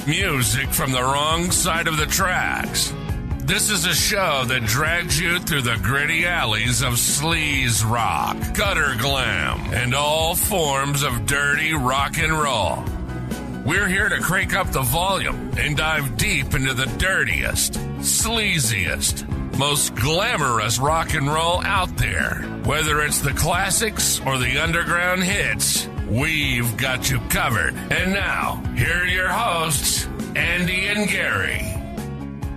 Music from the wrong side of the tracks. This is a show that drags you through the gritty alleys of sleaze rock, gutter glam, and all forms of dirty rock and roll. We're here to crank up the volume and dive deep into the dirtiest, sleaziest, most glamorous rock and roll out there. Whether it's the classics or the underground hits, we've got you covered. And now, here are your hosts, Andy and Gary.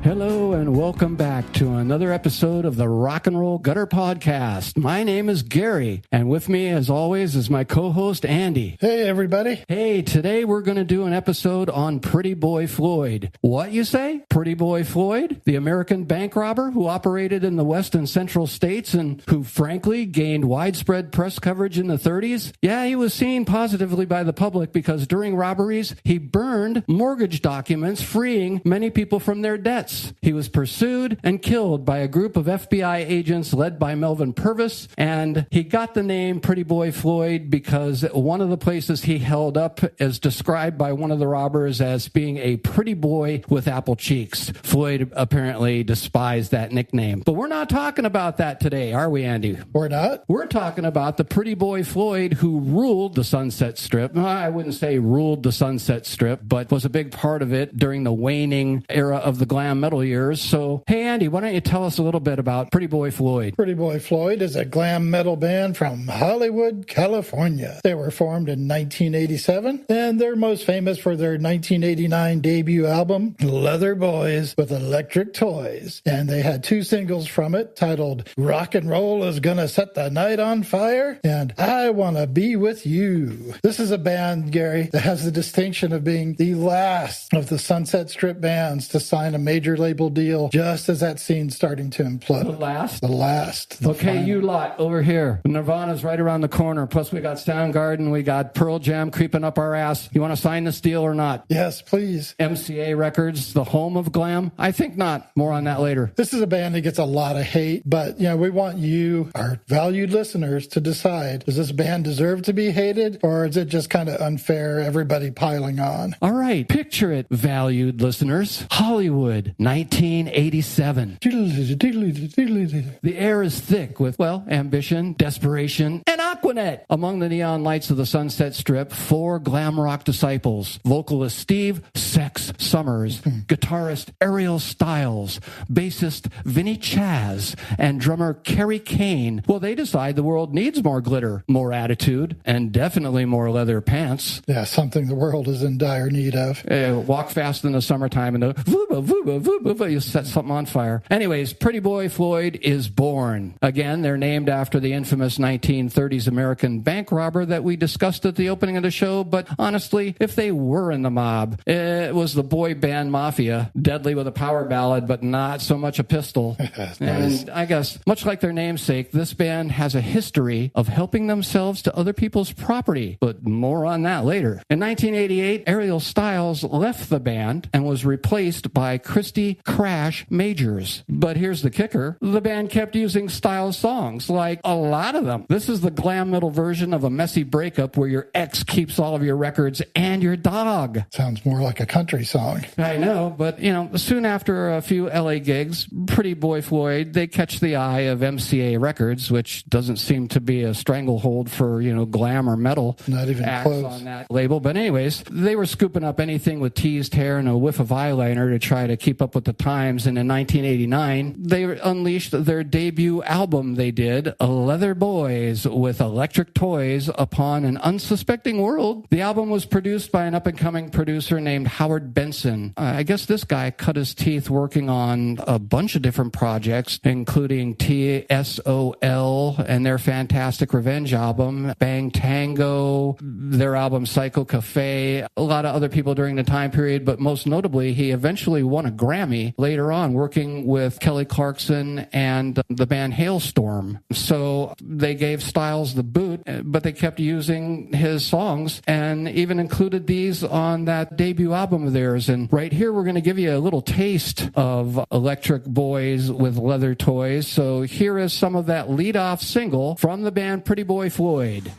Hello and welcome back to another episode of the Rock and Roll Gutter Podcast. My name is Gary, and with me, as always, is my co-host, Andy. Hey, everybody. Hey, today we're going to do an episode on Pretty Boy Floyd. What, you say? Pretty Boy Floyd? The American bank robber who operated in the West and Central states and who, frankly, gained widespread press coverage in the 30s? Yeah, he was seen positively by the public because during robberies, he burned mortgage documents freeing many people from their debts. He was pursued and killed by a group of FBI agents led by Melvin Purvis, and he got the name Pretty Boy Floyd because one of the places he held up is described by one of the robbers as being a pretty boy with apple cheeks. Floyd apparently despised that nickname. But we're not talking about that today, are we, Andy? We're not? We're talking about the Pretty Boy Floyd who ruled the Sunset Strip. I wouldn't say ruled the Sunset Strip, but was a big part of it during the waning era of the glam metal years. So, hey, Andy, why don't you tell us a little bit about Pretty Boy Floyd? Pretty Boy Floyd is a glam metal band from Hollywood, California. They were formed in 1987, and they're most famous for their 1989 debut album, Leather Boyz with Electric Toyz. And they had two singles from it titled Rock and Roll is Gonna Set the Night on Fire and I Wanna Be With You. This is a band, Gary, that has the distinction of being the last of the Sunset Strip bands to sign a major label deal just as that scene's starting to implode. The last? The last. Okay, final. you lot over here. Nirvana's right around the corner. Plus we got Soundgarden, we got Pearl Jam creeping up our ass. You want to sign this deal or not? Yes, please. MCA Records, the home of glam? I think not. More on that later. This is a band that gets a lot of hate, but we want you, our valued listeners, to decide, does this band deserve to be hated, or is it just kind of unfair, everybody piling on? All right, picture it, valued listeners. Hollywood, 1987. The air is thick with, ambition, desperation, and Aqua Net. Among the neon lights of the Sunset Strip, four glam rock disciples. Vocalist Steve Sex Summers, guitarist Ariel Styles, bassist Vinny Chaz, and drummer Kerry Kane. Well, they decide the world needs more glitter, more attitude, and definitely more leather pants. Yeah, something the world is in dire need of. Walk fast in the summertime and you set something on fire. Anyways, Pretty Boy Floyd is born. Again, they're named after the infamous 1930s American bank robber that we discussed at the opening of the show, but honestly, if they were in the mob, it was the boy band mafia, deadly with a power ballad, but not so much a pistol. Nice. And I guess, much like their namesake, this band has a history of helping themselves to other people's property, but more on that later. In 1988, Ariel Styles left the band and was replaced by Christy Crash Majors. But here's the kicker. The band kept using Styles songs, like a lot of them. This is the glam metal version of a messy breakup where your ex keeps all of your records and your dog. Sounds more like a country song. I know, but, soon after a few LA gigs, Pretty Boy Floyd, they catch the eye of MCA Records, which doesn't seem to be a stranglehold for, glam or metal. Not even acts close. On that label. But anyways, they were scooping up anything with teased hair and a whiff of eyeliner to try to keep up with the times. And in 1989, they unleashed their debut album they did, Leather Boyz with Electric Toyz, upon an unsuspecting world. The album was produced by an up-and-coming producer named Howard Benson. I guess this guy cut his teeth working on a bunch of different projects, including TSOL and their fantastic Revenge album, Bang Tango, their album Psycho Cafe, a lot of other people during the time period, but most notably, he eventually won a Grammy later on working with Kelly Clarkson and the band Hailstorm. So they gave Styles the boot, but they kept using his songs and even included these on that debut album of theirs. And right here, we're going to give you a little taste of Electric Boyz with Leather Toyz. So here is some of that lead-off single from the band Pretty Boy Floyd.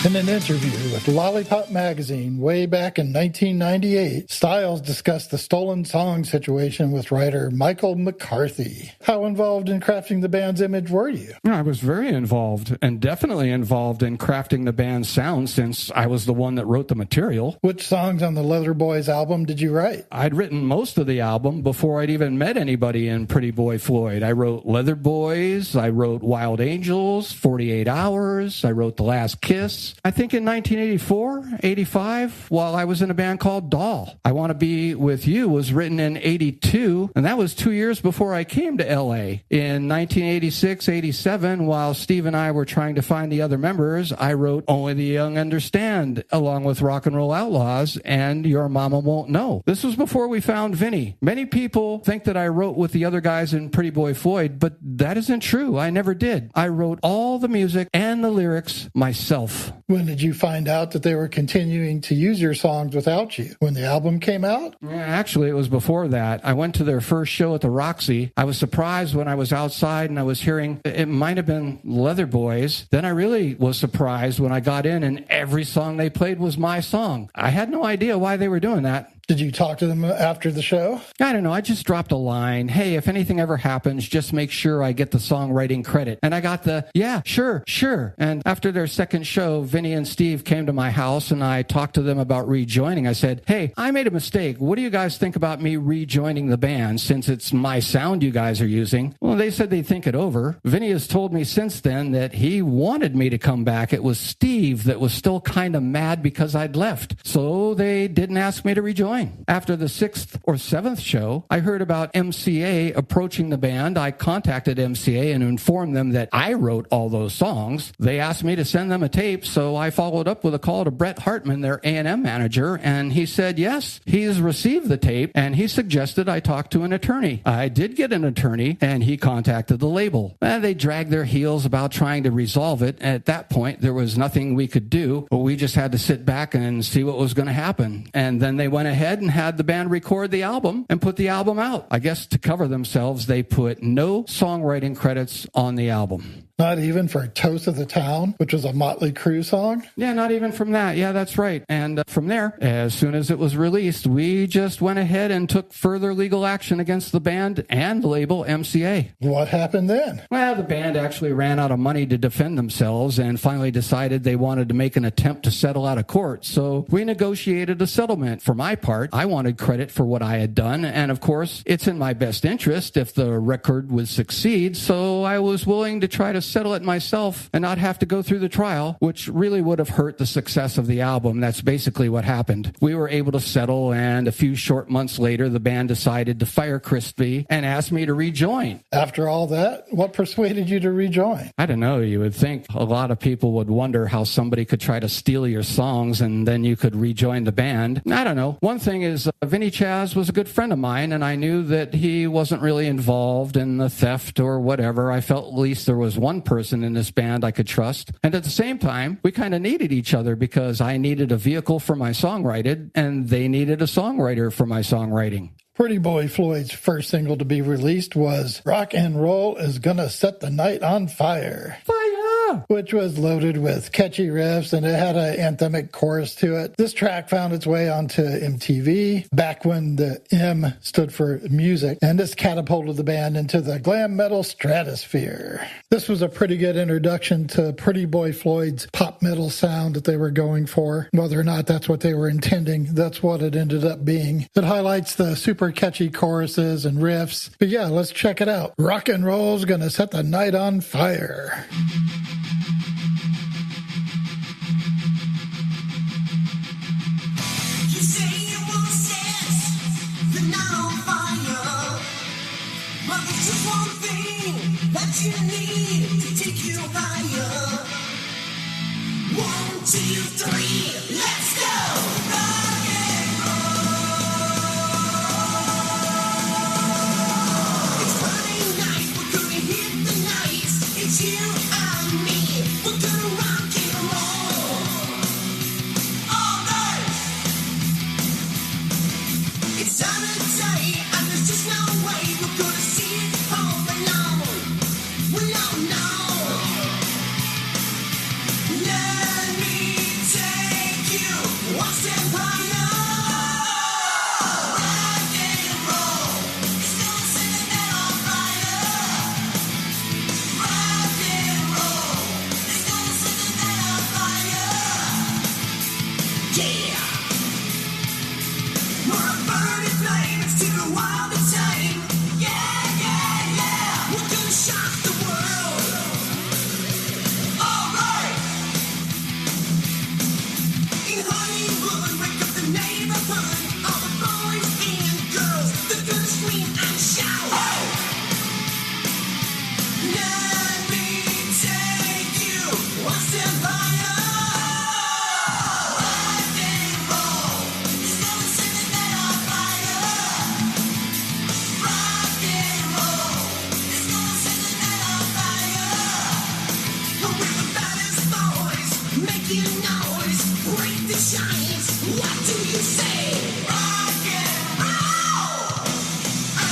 In an interview with Lollipop magazine way back in 1998, Styles discussed the stolen song situation with writer Michael McCarthy. How involved in crafting the band's image were you? I was very involved, and definitely involved in crafting the band's sound since I was the one that wrote the material. Which songs on the Leather Boyz album did you write? I'd written most of the album before I'd even met anybody in Pretty Boy Floyd. I wrote Leather Boyz, I wrote Wild Angels, 48 Hours, I wrote The Last Kiss. I think in 1984, 85, while I was in a band called Doll. I Want to Be With You was written in 82, and that was 2 years before I came to L.A. In 1986, 87, while Steve and I were trying to find the other members, I wrote Only the Young Understand, along with Rock and Roll Outlaws and Your Mama Won't Know. This was before we found Vinny. Many people think that I wrote with the other guys in Pretty Boy Floyd, but that isn't true. I never did. I wrote all the music and the lyrics myself. When did you find out that they were continuing to use your songs without you? When the album came out? Yeah, actually, it was before that. I went to their first show at the Roxy. I was surprised when I was outside and I was hearing it might have been Leather Boyz. Then I really was surprised when I got in and every song they played was my song. I had no idea why they were doing that. Did you talk to them after the show? I don't know. I just dropped a line. Hey, if anything ever happens, just make sure I get the songwriting credit. And I got the, yeah, sure. And after their second show, Vinny and Steve came to my house and I talked to them about rejoining. I said, hey, I made a mistake. What do you guys think about me rejoining the band since it's my sound you guys are using? Well, they said they'd think it over. Vinny has told me since then that he wanted me to come back. It was Steve that was still kind of mad because I'd left. So they didn't ask me to rejoin. After the 6th or 7th show, I heard about MCA approaching the band. I contacted MCA and informed them that I wrote all those songs. They asked me to send them a tape, so I followed up with a call to Brett Hartman, their A&M manager, and he said, yes, he's received the tape, and he suggested I talk to an attorney. I did get an attorney, and he contacted the label. They dragged their heels about trying to resolve it. At that point, there was nothing we could do, but we just had to sit back and see what was going to happen. And then they went ahead and had the band record the album and put the album out. I guess to cover themselves, they put no songwriting credits on the album. Not even for Toast of the Town, which was a Motley Crue song? Yeah, not even from that. Yeah, that's right. And from there, as soon as it was released, we just went ahead and took further legal action against the band and the label MCA. What happened then? Well, the band actually ran out of money to defend themselves and finally decided they wanted to make an attempt to settle out of court. So we negotiated a settlement. For my part, I wanted credit for what I had done. And of course, it's in my best interest if the record would succeed. So I was willing to try to settle it myself and not have to go through the trial, which really would have hurt the success of the album. That's basically what happened. We were able to settle, and a few short months later, the band decided to fire Crispy and asked me to rejoin. After all that, what persuaded you to rejoin? I don't know. You would think a lot of people would wonder how somebody could try to steal your songs and then you could rejoin the band. I don't know. One thing is Vinny Chaz was a good friend of mine, and I knew that he wasn't really involved in the theft or whatever. I felt at least there was one person in this band I could trust. And at the same time, we kind of needed each other because I needed a vehicle for my songwriting and they needed a songwriter for my songwriting. Pretty Boy Floyd's first single to be released was Rock and Roll Is Gonna Set the Night on Fire. Which was loaded with catchy riffs, and it had an anthemic chorus to it. This track found its way onto MTV back when the M stood for music, and this catapulted the band into the glam metal stratosphere. This was a pretty good introduction to Pretty Boy Floyd's pop metal sound that they were going for. Whether or not that's what they were intending, that's what it ended up being. It highlights the super catchy choruses and riffs. But yeah, let's check it out. Rock and roll's gonna set the night on fire. just one thing that you need to take you higher. 1, 2, 3, let's go! Rock and roll. It's Friday night, we're gonna hit the night. It's you and me, we're gonna rock and roll all night. It's Saturday and there's just no way we're gonna see it home alone. We don't know. Let me take you one step higher. Rock and roll, it's gonna set the night on fire. Rock and roll, it's gonna set the night on fire. Yeah. We're a burning flame, it's too wild to tame. Yeah, yeah, yeah. We're gonna shock the world. All right. In Hollywood, wake up the neighborhood. All the boys and girls, they're gonna scream and shout. Let me take you one step higher. Rock and roll, it's gonna set the night on fire. Rock and roll, it's gonna set the night on fire. We're the baddest boys, making noise, break the giants. What do you say? Rock and roll. Oh,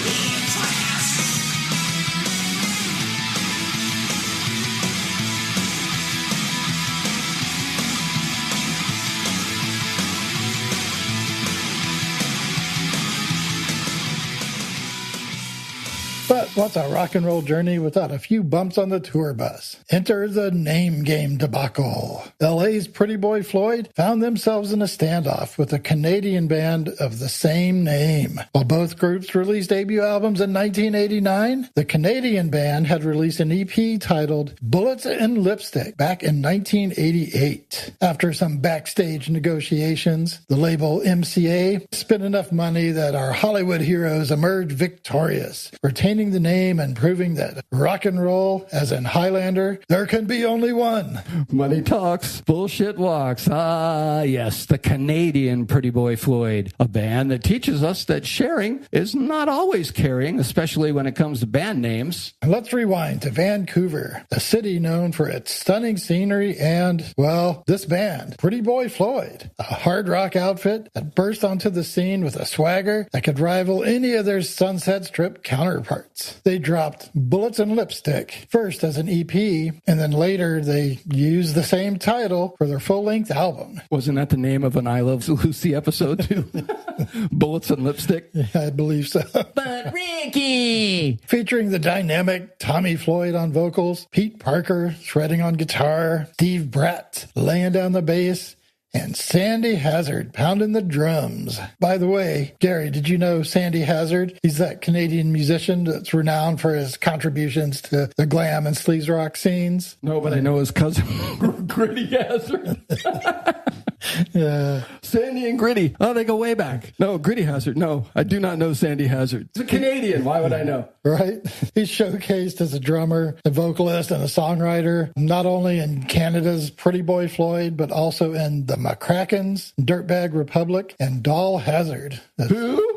yeah, trash. But what's a rock and roll journey without a few bumps on the tour bus? Enter the name game debacle. LA's Pretty Boy Floyd found themselves in a standoff with a Canadian band of the same name. While both groups released debut albums in 1989, the Canadian band had released an EP titled Bullets and Lipstick back in 1988. After some backstage negotiations, the label MCA spent enough money that our Hollywood heroes emerged victorious, retaining the name and proving that rock and roll, as in Highlander, there can be only one. Money talks, bullshit walks. Ah, yes, the Canadian Pretty Boy Floyd, a band that teaches us that sharing is not always caring, especially when it comes to band names. Let's rewind to Vancouver, a city known for its stunning scenery and, well, this band, Pretty Boy Floyd, a hard rock outfit that burst onto the scene with a swagger that could rival any of their Sunset Strip counterparts. They dropped Bullets and Lipstick, first as an EP, and then later they used the same title for their full-length album. Wasn't that the name of an I Love Lucy episode, too? Bullets and Lipstick? Yeah, I believe so. But Ricky! Featuring the dynamic Tommy Floyd on vocals, Pete Parker shredding on guitar, Steve Bratt laying down the bass, and Sandy Hazard pounding the drums. By the way, Gary, did you know Sandy Hazard? He's that Canadian musician that's renowned for his contributions to the glam and sleaze rock scenes. No, but I know his cousin, Gritty Hazard. Sandy and Gritty. Oh, they go way back. No, Gritty Hazard. No, I do not know Sandy Hazard. He's a Canadian. Why would I know? Right? He's showcased as a drummer, a vocalist, and a songwriter, not only in Canada's Pretty Boy Floyd, but also in the McCrackens, Dirtbag Republic, and Doll Hazard. Who?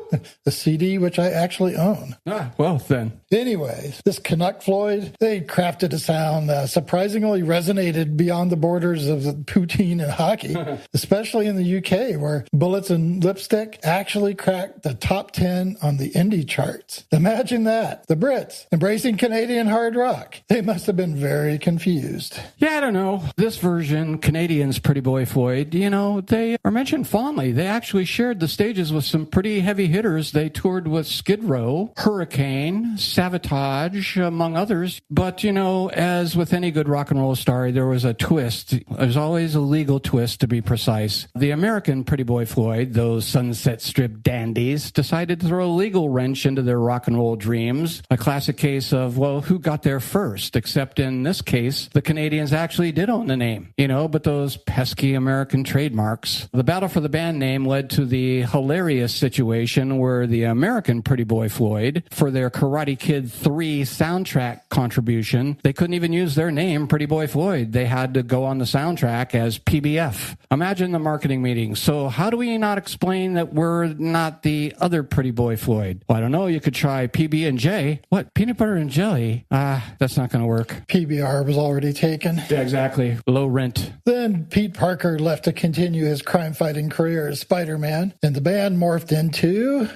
The CD, which I actually own. Ah, well, then. Anyways, this Canuck Floyd, they crafted a sound that surprisingly resonated beyond the borders of the poutine and hockey, especially in the UK, where Bullets and Lipstick actually cracked the top 10 on the indie charts. Imagine that. The Brits embracing Canadian hard rock. They must have been very confused. Yeah, I don't know. This version, Canadians Pretty Boy Floyd, you know, they are mentioned fondly. They actually shared the stages with some pretty heavy hitters. They toured with Skid Row, Hurricane, Savatage, among others. But, you know, as with any good rock and roll story, there was a twist. There's always a legal twist, to be precise. The American Pretty Boy Floyd, those Sunset Strip dandies, decided to throw a legal wrench into their rock and roll dreams. A classic case of, well, who got there first? Except in this case, the Canadians actually did own the name, you know, but those pesky American trademarks. The battle for the band name led to the hilarious situation competition were the American Pretty Boy Floyd. For their Karate Kid 3 soundtrack contribution, they couldn't even use their name, Pretty Boy Floyd. They had to go on the soundtrack as PBF. Imagine the marketing meeting. So how do we not explain that we're not the other Pretty Boy Floyd? Well, I don't know. You could try PB&J. What? Peanut butter and jelly? That's not going to work. PBR was already taken. Yeah, exactly. Low rent. Then Pete Parker left to continue his crime-fighting career as Spider-Man, and the band morphed into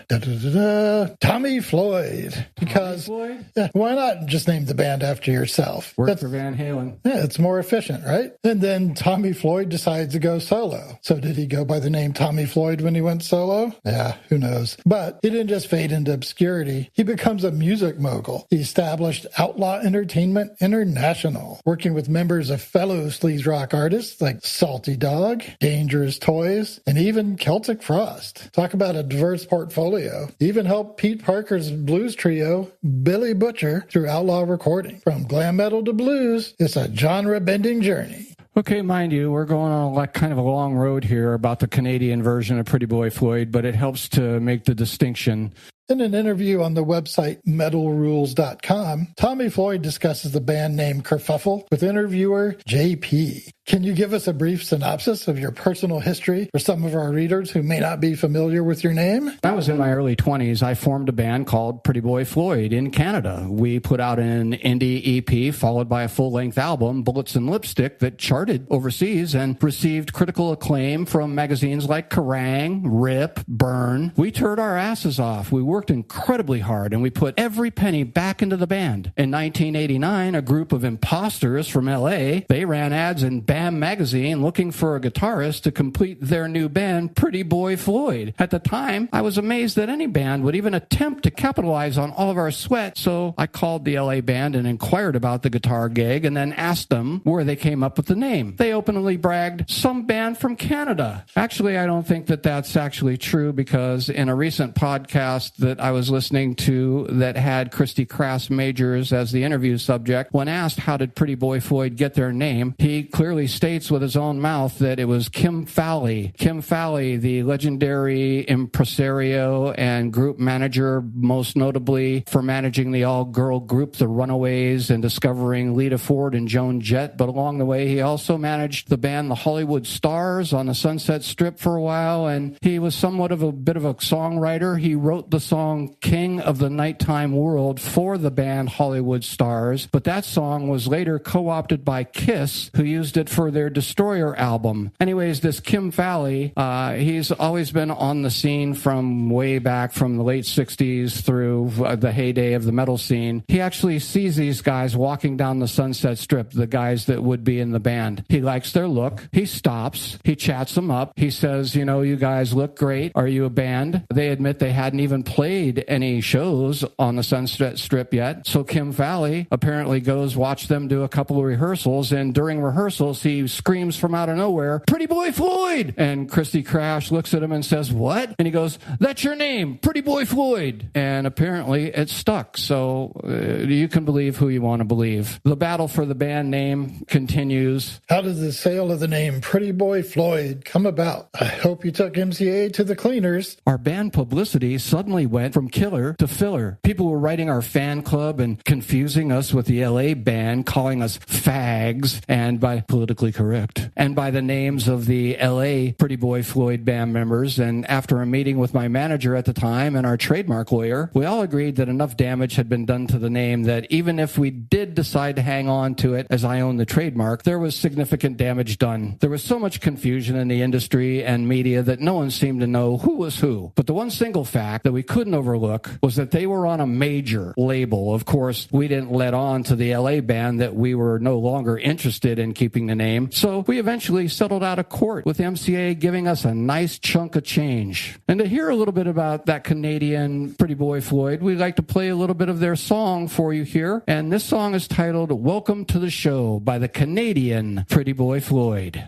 Tommy Floyd. Because Floyd? Yeah, why not just name the band after yourself? Worked for Van Halen. Yeah, it's more efficient, right? And then Tommy Floyd decides to go solo. So did he go by the name Tommy Floyd when he went solo? Yeah, who knows? But he didn't just fade into obscurity. He becomes a music mogul. He established Outlaw Entertainment International, working with members of fellow sleaze rock artists like Salty Dog, Dangerous Toys, and even Celtic Frost. Talk about a diverse portfolio. He even helped Pete Parker's blues trio, Billy Butcher, through Outlaw recording. From glam metal to blues, it's a genre-bending journey. Okay, mind you, we're going on kind of a long road here about the Canadian version of Pretty Boy Floyd, but it helps to make the distinction. In an interview on the website metalrules.com, Tommy Floyd discusses the band name Kerfuffle with interviewer JP. Can you give us a brief synopsis of your personal history for some of our readers who may not be familiar with your name? I was in my early 20s. I formed a band called Pretty Boy Floyd in Canada. We put out an indie EP followed by a full-length album, Bullets and Lipstick, that charted overseas and received critical acclaim from magazines like Kerrang, Rip, Burn. We turned our asses off. We worked incredibly hard, and we put every penny back into the band. In 1989, a group of imposters from LA, they ran ads in BAM magazine looking for a guitarist to complete their new band, Pretty Boy Floyd. At the time, I was amazed that any band would even attempt to capitalize on all of our sweat, so I called the LA band and inquired about the guitar gig and then asked them where they came up with the name. They openly bragged, some band from Canada. Actually, I don't think that that's actually true, because in a recent podcast that I was listening to that had Christy Crass Majors as the interview subject, when asked how did Pretty Boy Floyd get their name, he clearly states with his own mouth that it was Kim Fowley. Kim Fowley, the legendary impresario and group manager, most notably for managing the all-girl group The Runaways and discovering Lita Ford and Joan Jett, but along the way he also managed the band The Hollywood Stars on the Sunset Strip for a while, and he was somewhat of a bit of a songwriter. He wrote the song King of the Nighttime World for the band Hollywood Stars, but that song was later co-opted by Kiss, who used it for their Destroyer album. Anyways, this Kim Fowley, he's always been on the scene from way back from the late 60s through the heyday of the metal scene. He actually sees these guys walking down the Sunset Strip, the guys that would be in the band. He likes their look. He stops. He chats them up. He says, you know, you guys look great. Are you a band? They admit they hadn't even played any shows on the Sunset Strip yet. So Kim Fowley apparently goes watch them do a couple of rehearsals, and during rehearsals he screams from out of nowhere, Pretty Boy Floyd! And Christy Crash looks at him and says, what? And he goes, that's your name, Pretty Boy Floyd. And apparently it stuck. So you can believe who you want to believe. The battle for the band name continues. How did the sale of the name Pretty Boy Floyd come about? I hope you took MCA to the cleaners. Our band publicity suddenly went from killer to filler. People were writing our fan club and confusing us with the LA band, calling us fags, and by politically correct, and by the names of the LA Pretty Boy Floyd band members. And after a meeting with my manager at the time and our trademark lawyer, we all agreed that enough damage had been done to the name that even if we did decide to hang on to it, as I own the trademark, there was significant damage done. There was so much confusion in the industry and media that no one seemed to know who was who. But the one single fact that we couldn't overlook was that they were on a major label. Of course, we didn't let on to the LA band that we were no longer interested in keeping the name, so we eventually settled out of court with MCA giving us a nice chunk of change. And to hear a little bit about that Canadian Pretty Boy Floyd, we'd like to play a little bit of their song for you here, and this song is titled Welcome to the Show by the Canadian Pretty Boy Floyd.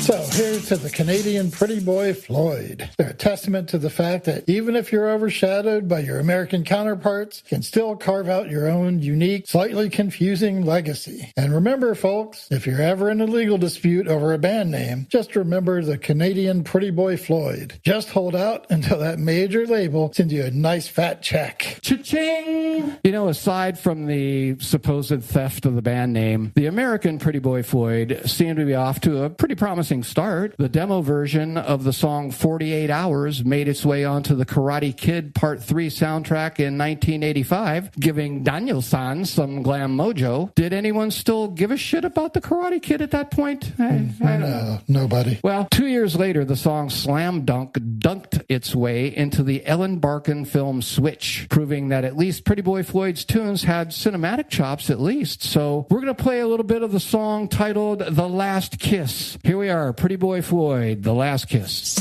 So here's to the Canadian pretty boy Floyd. They're a testament to the fact that even if you're overshadowed by your American counterparts, you can still carve out your own unique, slightly confusing legacy. And remember, folks, if you're ever in a legal dispute over a band name, just remember the Canadian pretty boy Floyd. Just hold out until that major label sends you a nice fat check. Cha-ching! You know, aside from the supposed theft of the band name, the American Pretty Boy Floyd seemed to be off to a pretty promising start. The demo version of the song 48 Hours made its way onto the Karate Kid Part 3 soundtrack in 1985, giving Daniel-san some glam mojo. Did anyone still give a shit about the Karate Kid at that point? I don't know. Nobody. Well, 2 years later, the song Slam Dunk dunked its way into the Ellen Barkin film Switch, proving that at least Pretty Boy Floyd's tunes had cinematic chops at least. So we're going to play a little bit of the song titled The Last Kiss. Here we are, Pretty Boy Floyd, The Last Kiss.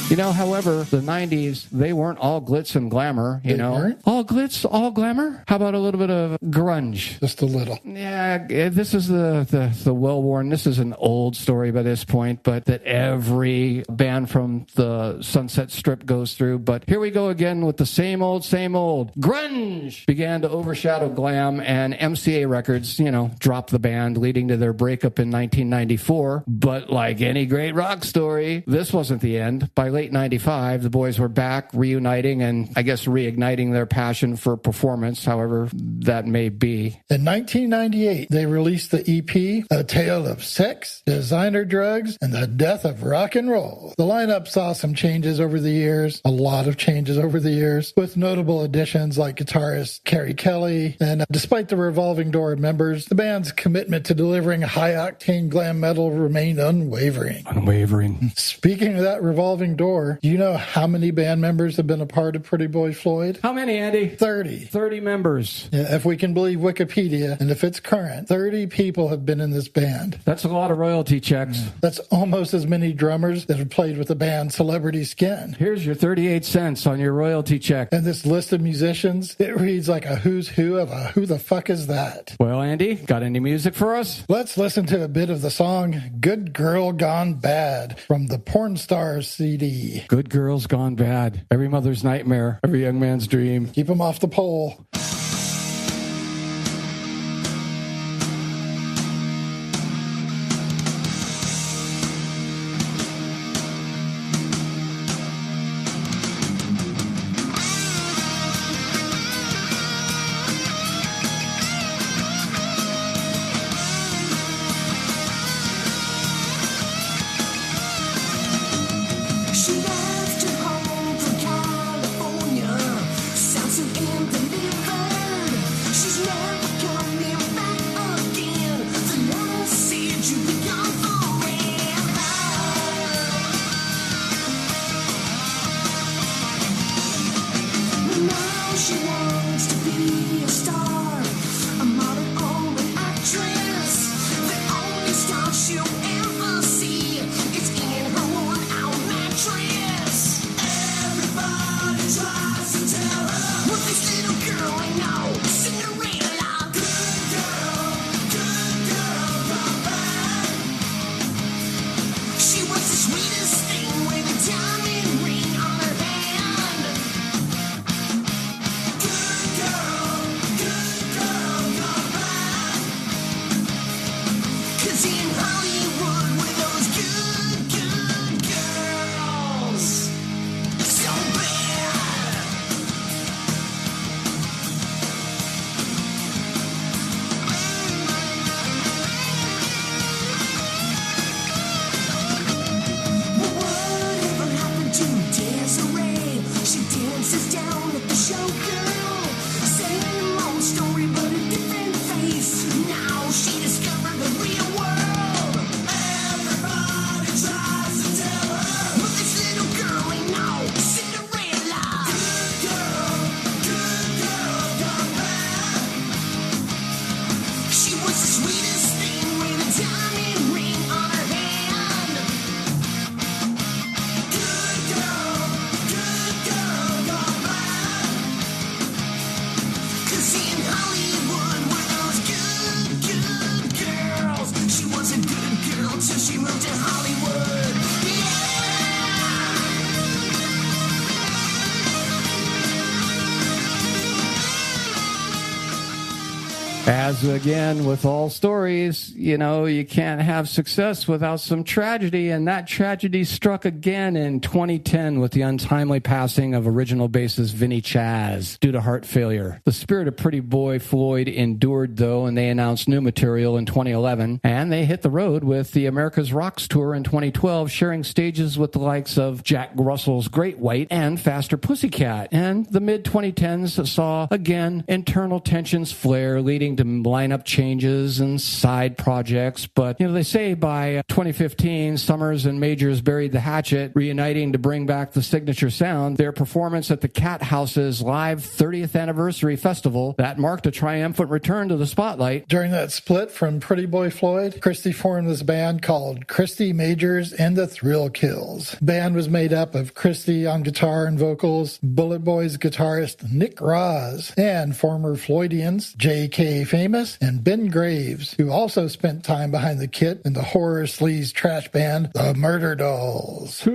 You know, however, the 90s, they weren't all glitz and glamour, you know. Weren't? All glitz, all glamour? How about a little bit of grunge? Just a little. Yeah, this is the well-worn, this is an old story by this point, but that every band from the Sunset Strip goes through. But here we go again with the same old. Grunge began to overshadow glam, and MCA Records, you know, dropped the band, leading to their breakup in 1994. But like any great rock story, this wasn't the end. By late 95, the boys were back, reuniting and I guess reigniting their passion for performance, however that may be. In 1998, they released the EP, A Tale of Sex, Designer Drugs, and the Death of Rock and Roll. The lineup saw some changes over the years, a lot of changes over the years, with notable additions like guitarist Kerry Kelly, and despite the revolving door of members, the band's commitment to delivering high-octane glam metal remained unwavering. Speaking of that revolving door, do you know how many band members have been a part of Pretty Boy Floyd? How many, Andy? 30. 30 members. Yeah, if we can believe Wikipedia, and if it's current, 30 people have been in this band. That's a lot of royalty checks. That's almost as many drummers that have played with the band Celebrity Skin. Here's your 38 cents on your royalty check. And this list of musicians, it reads like a who's who of a who the fuck is that? Well, Andy, got any music for us? Let's listen to a bit of the song Good Girl Gone Bad from the Porn Stars CD. Good Girls Gone Bad. Every mother's nightmare. Every young man's dream. Keep them off the pole. As again, with all stories, you can't have success without some tragedy, and that tragedy struck again in 2010 with the untimely passing of original bassist Vinny Chaz due to heart failure. The spirit of Pretty Boy Floyd endured, though, and they announced new material in 2011, and they hit the road with the America's Rocks Tour in 2012, sharing stages with the likes of Jack Russell's Great White and Faster Pussycat. And the mid-2010s saw, again, internal tensions flare, leading to lineup changes and side projects. But, they say by 2015, Summers and Majors buried the hatchet, reuniting to bring back the signature sound. Their performance at the Cat House's live 30th anniversary festival, that marked a triumphant return to the spotlight. During that split from Pretty Boy Floyd, Christy formed this band called Christy Majors and the Thrill Kills. The band was made up of Christy on guitar and vocals, Bullet Boys guitarist Nick Roz, and former Floydians J.K. Famous and Ben Graves, who also spent time behind the kit in the horror sleaze trash band The Murder Dolls.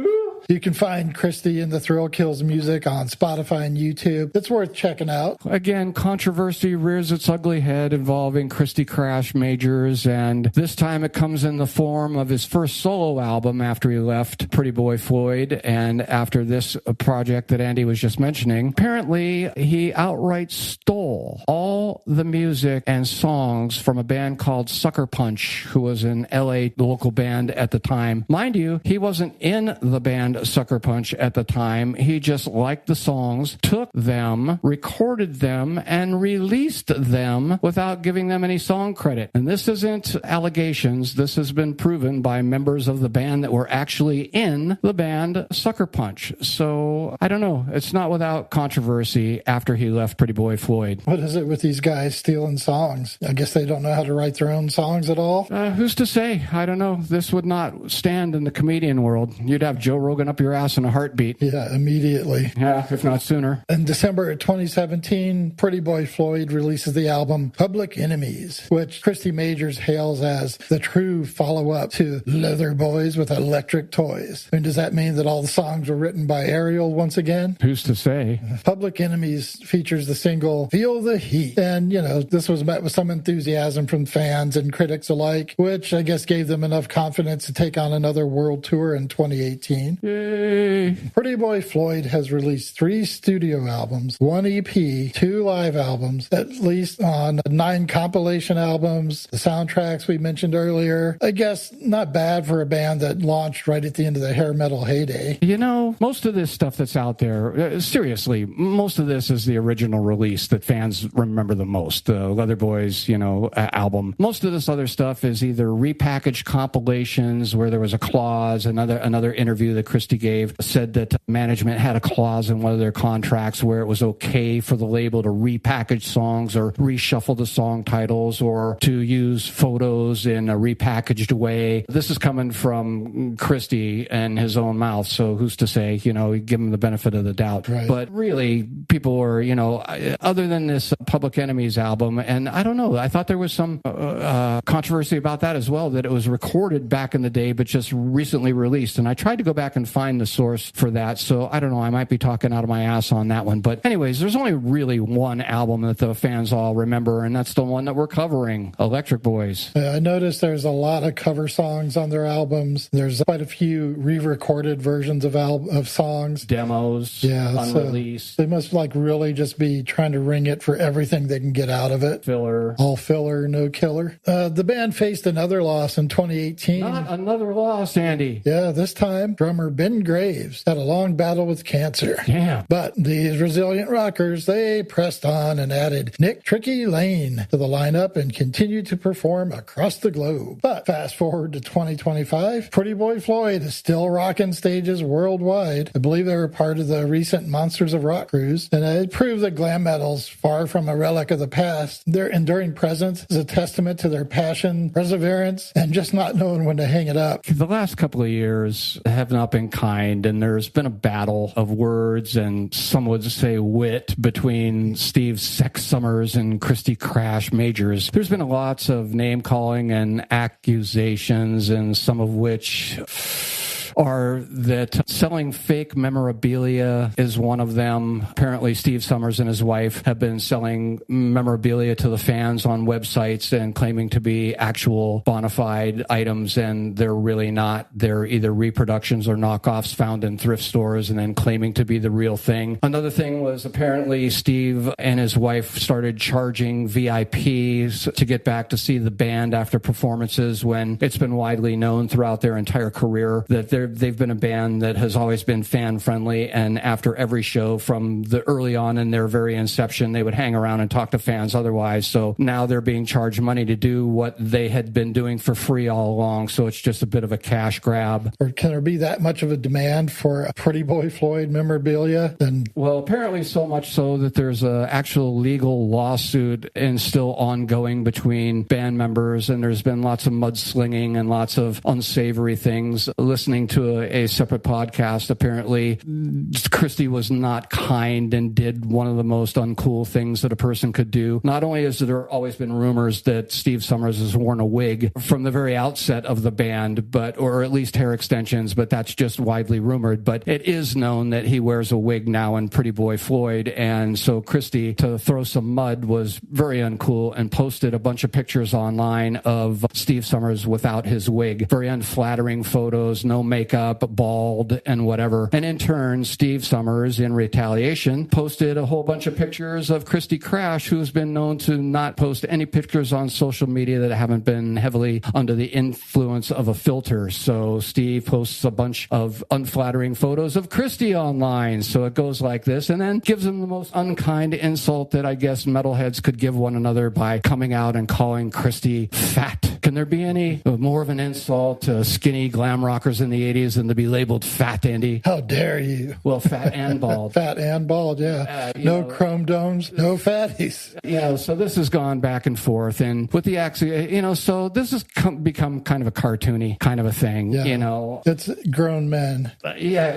You can find Christy and the Thrill Kills music on Spotify and YouTube. It's worth checking out. Again, controversy rears its ugly head involving Christy Crash Majors, and this time it comes in the form of his first solo album after he left Pretty Boy Floyd and after this project that Andy was just mentioning. Apparently, he outright stole all the music and songs from a band called Sucker Punch, who was an LA local band at the time. Mind you, he wasn't in the band Sucker Punch at the time. He just liked the songs, took them, recorded them, and released them without giving them any song credit. And this isn't allegations. This has been proven by members of the band that were actually in the band Sucker Punch. So, I don't know. It's not without controversy after he left Pretty Boy Floyd. What is it with these guys stealing songs? I guess they don't know how to write their own songs at all? Who's to say? I don't know. This would not stand in the comedian world. You'd have Joe Rogan up your ass in a heartbeat. Yeah, immediately. Yeah, if not sooner. In December of 2017, Pretty Boy Floyd releases the album Public Enemies, which Christy Majors hails as the true follow-up to Leather Boyz with Electric Toyz. And does that mean that all the songs were written by Ariel once again? Who's to say? Public Enemies features the single Feel the Heat. And, this was met with some enthusiasm from fans and critics alike, which I guess gave them enough confidence to take on another world tour in 2018. Yay. Pretty Boy Floyd has released 3 studio albums, 1 EP, 2 live albums, at least on 9 compilation albums, the soundtracks we mentioned earlier. I guess not bad for a band that launched right at the end of the hair metal heyday. Most of this stuff that's out there, seriously, most of this is the original release that fans remember the most. The Leather Boyz, album. Most of this other stuff is either repackaged compilations where there was a clause. Another interview that Christy gave said that management had a clause in one of their contracts where it was okay for the label to repackage songs or reshuffle the song titles or to use photos in a repackaged way. This is coming from Christy and his own mouth, so who's to say, give him the benefit of the doubt. Right. But really, people were, other than this Public Enemies album, and I don't know, I thought there was some controversy about that as well, that it was recorded back in the day but just recently released, and I tried to go back and find the source for that, so I don't know, I might be talking out of my ass on that one. But anyways, there's only really one album that the fans all remember, and that's the one that we're covering, Electric Boyz. I noticed there's a lot of cover songs on their albums. There's quite a few re-recorded versions of songs. Demos, unreleased. So they must really just be trying to wring it for everything they can get out of it. Filler. All filler, no killer. The band faced another loss in 2018. Not another loss, Andy. Yeah, this time, drummer Ben Graves had a long battle with cancer. Damn. But these resilient rockers, they pressed on and added Nick Tricky Lane to the lineup and continued to perform across the globe. But fast forward to 2025, Pretty Boy Floyd is still rocking stages worldwide. I believe they were part of the recent Monsters of Rock cruise, and it proved that glam metal's far from a relic of the past. Their enduring presence is a testament to their passion, perseverance, and just not knowing when to hang it up. The last couple of years have not been kind, and there's been a battle of words and some would say wit between Steve Sex Summers and Christy Crash Majors. There's been lots of name calling and accusations, and some of which are that selling fake memorabilia is one of them. Apparently, Steve Summers and his wife have been selling memorabilia to the fans on websites and claiming to be actual bona fide items, and they're really not. They're either reproductions or knockoffs found in thrift stores and then claiming to be the real thing. Another thing was apparently Steve and his wife started charging VIPs to get back to see the band after performances, when it's been widely known throughout their entire career that they've been a band that has always been fan friendly, and after every show from the early on in their very inception, they would hang around and talk to fans otherwise. So now they're being charged money to do what they had been doing for free all along, so it's just a bit of a cash grab. Or can there be that much of a demand for a Pretty Boy Floyd memorabilia? Then, well, apparently so much so that there's an actual legal lawsuit and still ongoing between band members, and there's been lots of mudslinging and lots of unsavory things. Listening to a separate podcast, apparently Christy was not kind and did one of the most uncool things that a person could do. Not only has there always been rumors that Steve Summers has worn a wig from the very outset of the band, or at least hair extensions, but that's just widely rumored. But it is known that he wears a wig now in Pretty Boy Floyd, and so Christy, to throw some mud, was very uncool and posted a bunch of pictures online of Steve Summers without his wig. Very unflattering photos, no makeup, bald, and whatever. And in turn, Steve Summers, in retaliation, posted a whole bunch of pictures of Christy Crash, who's been known to not post any pictures on social media that haven't been heavily under the influence of a filter. So Steve posts a bunch of unflattering photos of Christy online. So it goes like this, and then gives him the most unkind insult that I guess metalheads could give one another by coming out and calling Christy fat. Can there be any more of an insult to skinny glam rockers in the 80s than to be labeled fat, Andy? how dare you? Well, fat and bald. Fat and bald, yeah. No chrome domes, no fatties. So this has gone back and forth, and with the so this has become kind of a cartoony kind of a thing, Yeah. It's grown men.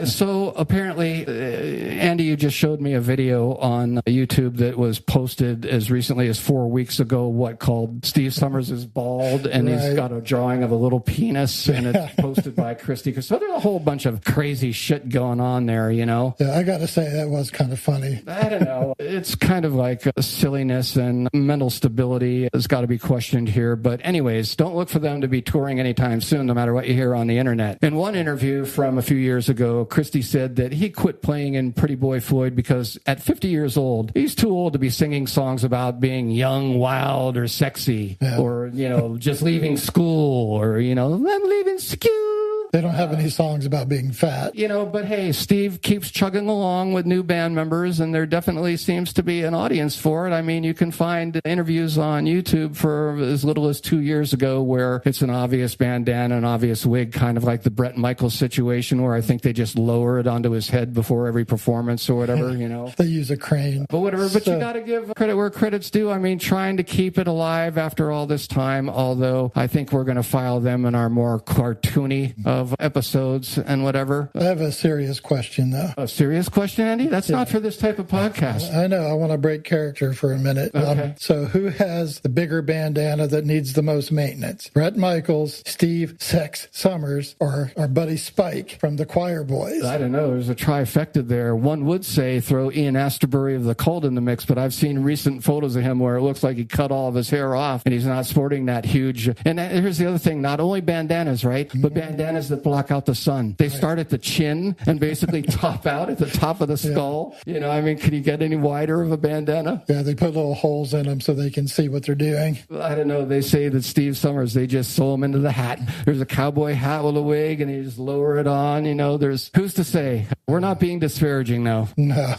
So apparently, Andy, you just showed me a video on YouTube that was posted as recently as 4 weeks ago, called Steve Summers is bald, and he's got a drawing of a little penis, and it's posted by Christy. So there's a whole bunch of crazy shit going on there, Yeah, I got to say, that was kind of funny. I don't know. It's kind of like silliness, and mental stability has got to be questioned here. But anyways, don't look for them to be touring anytime soon, no matter what you hear on the internet. In one interview from a few years ago, Christy said that he quit playing in Pretty Boy Floyd because at 50 years old, he's too old to be singing songs about being young, wild, or sexy, or, just leaving school, or, I'm leaving school. They don't have any songs about being fat. But hey, Steve keeps chugging along with new band members, and there definitely seems to be an audience for it. I mean, you can find interviews on YouTube for as little as 2 years ago where it's an obvious bandana, an obvious wig, kind of like the Bret Michaels situation, where I think they just lower it onto his head before every performance or whatever, They use a crane. But whatever, but you got to give credit where credit's due. I mean, trying to keep it alive after all this time, although I think we're going to file them in our more cartoony of episodes and whatever. I have a serious question, though. A serious question, Andy? That's not for this type of podcast. I know. I want to break character for a minute. Okay. So who has the bigger bandana that needs the most maintenance? Bret Michaels, Steve Sex Summers, or our buddy Spike from the Choir Boys? I don't know. There's a trifecta there. One would say throw Ian Astbury of the Cult in the mix, but I've seen recent photos of him where it looks like he cut all of his hair off and he's not sporting that huge. And here's the other thing. Not only bandanas, right? But bandanas that block out the sun. They start at the chin and basically top out at the top of the skull. Can you get any wider of a bandana? Yeah, they put little holes in them so they can see what they're doing. I don't know. They say that Steve Summers, they just sew him into the hat. There's a cowboy hat with a wig, and they just lower it on. There's who's to say? We're not being disparaging, though. No.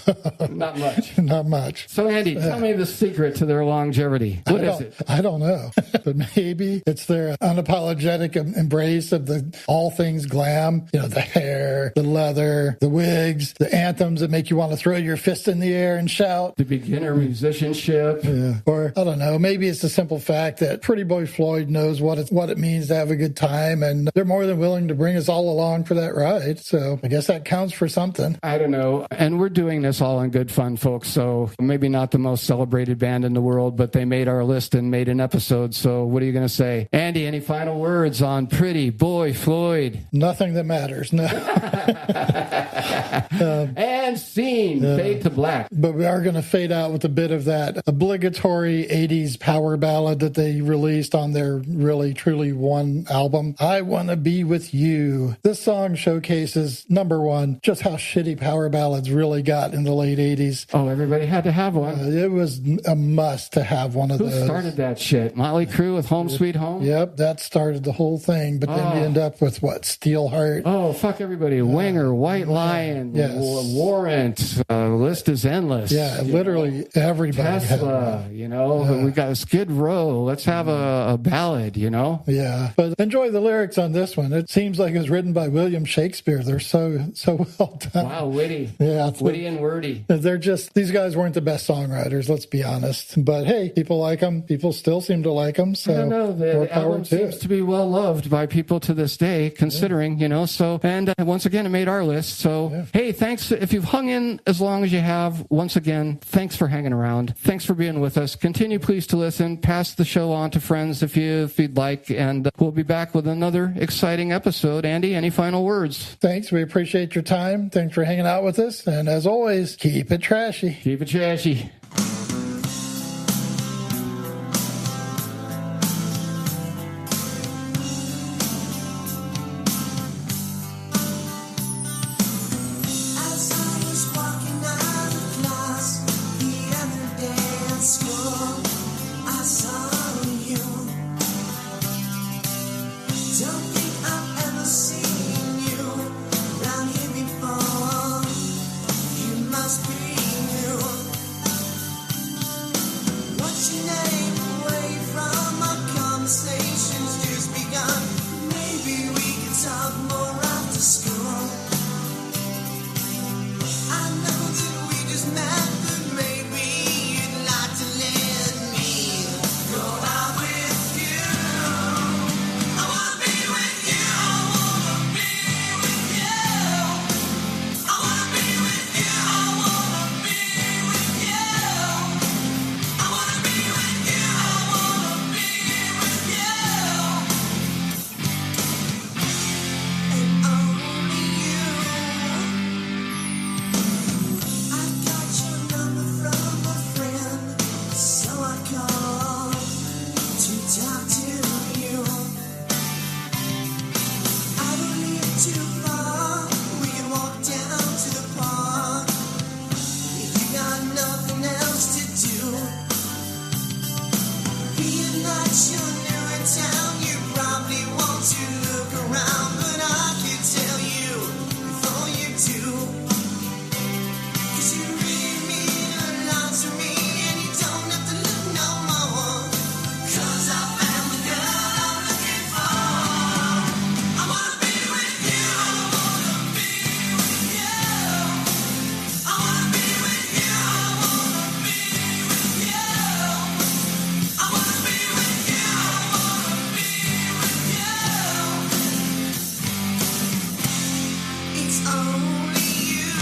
Not much. Not much. So, Andy, tell me the secret to their longevity. What is it? I don't know. But maybe it's their unapologetic embrace of all things glam. The hair, the leather, the wigs, the anthems that make you want to throw your fist in the air and shout. The beginner musicianship. Yeah. Or, I don't know, maybe it's the simple fact that Pretty Boy Floyd knows what it means to have a good time, and they're more than willing to bring us all along for that ride. So I guess that counts for something. I don't know. And we're doing this all in good fun, folks. So maybe not the most celebrated band in the world, but they made our list and made an episode. So what are you going to say? Andy, any final words on Pretty Boy Floyd? fade. Nothing that matters. No. And scene. Fade to black. But we are going to fade out with a bit of that obligatory 80s power ballad that they released on their really, truly one album, I Want to Be With You. This song showcases, number one, just how shitty power ballads really got in the late 80s. Oh, everybody had to have one. It was a must to have one of those. Who started that shit? Motley Crue with Home Sweet Home? Yep, that started the whole thing. But then you end up with, what, Steelheart? Oh, fuck everybody. Winger, White Lion, yes. Warrant. List is endless. Yeah, literally everybody. Tesla, we got Skid Row. Let's have a ballad, Yeah, but enjoy the lyrics on this one. It seems like it was written by William Shakespeare. They're so well done. Wow, witty. Yeah. Witty and wordy. They're just, these guys weren't the best songwriters, let's be honest. But hey, people like them. People still seem to like them. So I don't know. The album seems to be well loved by people to this day, considering, so, and once again, it made our list. So, hey, thanks. If you've hung in as long as you have, once again, thanks for hanging around. Thanks for being with us. Continue, please, to listen. Pass the show on to friends if you'd like. And we'll be back with another exciting episode. Andy, any final words? Thanks. We appreciate your time. Thanks for hanging out with us. And as always, keep it trashy. Keep it trashy. As I was walking out of class the other day at school, I saw you. Don't think I've ever seen you around here before. You must be new. What's your name? Away from our conversations just begun. Maybe we could talk more after school. I know that we just met, but maybe you'd like to let me go out with you. I wanna be with you. I wanna be with you. I wanna be with you. I wanna be with you. I wanna be with you. I wanna be with you. And only you. I got your number from a friend, so I called to talk to you. I don't live too far. We can walk down to the park. If you got nothing else to do, being that you're new in town, you probably want to look around, but I can tell you before you do. 'Cause you really mean a lot to me, and you don't have to look no more. 'Cause I found the girl I'm looking for. I wanna be with you. I wanna be with you. I wanna be with you. I wanna be with you. I wanna be with you. I wanna be with you. It's only you.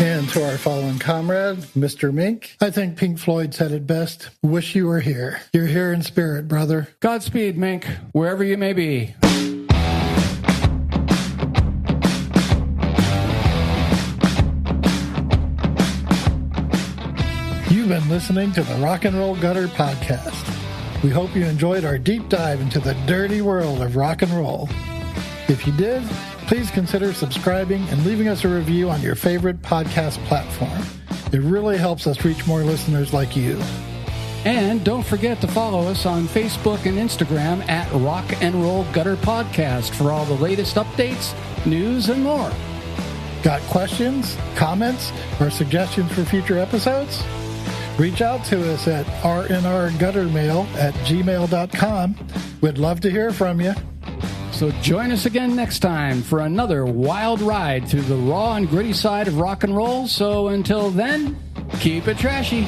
And to our fallen comrade, Mr. Mink, I think Pink Floyd said it best. Wish you were here. You're here in spirit, brother. Godspeed, Mink, wherever you may be. You've been listening to the Rock and Roll Gutter Podcast. We hope you enjoyed our deep dive into the dirty world of rock and roll. If you did, please consider subscribing and leaving us a review on your favorite podcast platform. It really helps us reach more listeners like you. And don't forget to follow us on Facebook and Instagram at Rock and Roll Gutter Podcast for all the latest updates, news, and more. Got questions, comments, or suggestions for future episodes? Reach out to us at rnrguttermail@gmail.com. We'd love to hear from you. So join us again next time for another wild ride through the raw and gritty side of rock and roll. So until then, keep it trashy.